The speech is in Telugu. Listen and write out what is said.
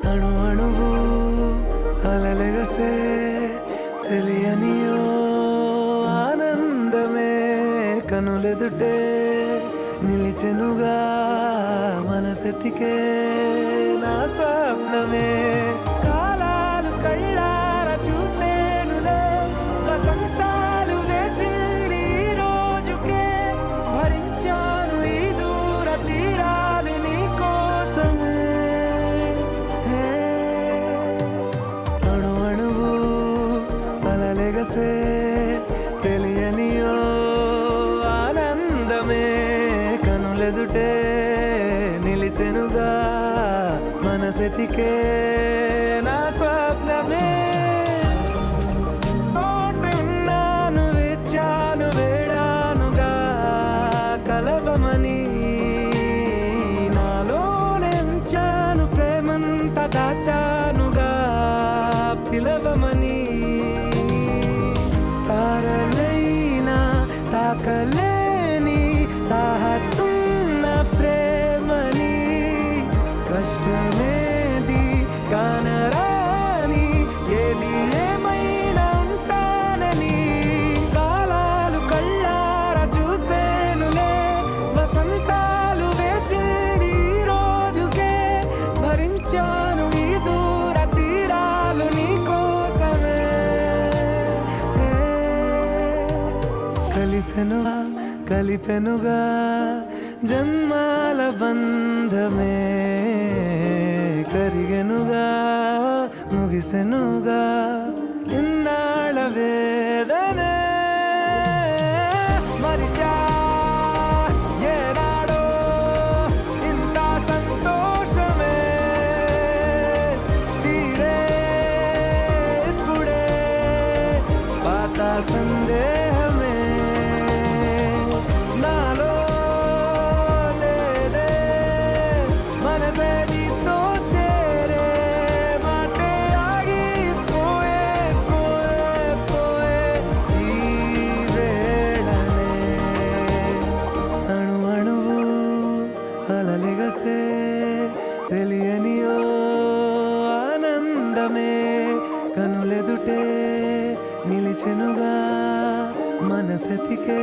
అణు అణువు అలలెగసే తెలియనియో ఆనందమే కనులెదుటే నిలిచెనుగా మనసెతికే నా స్వప్నమే కాలాలు కళ్ళార చూసేనులే వసంతాలు వేచింది ఈ రోజుకే భరించాను ఈ దూర తీరాలు నీ కోసమే అణు అణువు అలలెగసే తెలియనియో ఆనందమే కనులెదుటే నిలిచెనుగా మనసెతికే నా స్వప్నమే ఉన్నాను విచ్చాను వేడానుగా కలవమని నాలోనెంచాను ప్రేమంత దాచానుగా పిలవమని తారలైనా తాకలేని తాహతున్న ప్రేమని కష్టమేది కానరాని ఏది ఏమైనా ఉంటానని కాలాలు కళ్ళార చూసేనులే వసంతాలు వేచింది ఈ రోజుకే భరించాను ఈ దూర తీరాలు నీ కోసమే కలిపెనుగా జన్మాల బంధమే కరిగెనుగా ముగిసెనుగా ఇన్నాళ్ళ వేదనే మరిచా ఏనాడో ఇంత సంతోషమే తీరే ఇప్పుడే పాత సందేహమే నాలో లేదే మనసే నీతో చేరే మాటే ఆగిపోయే పోయే పోయే ఈ వేళనే అణు అణువు అలలెగసే తెలియనియో ఆనందమే కనులెదుటే నిలిచెనుగా మనసెతికే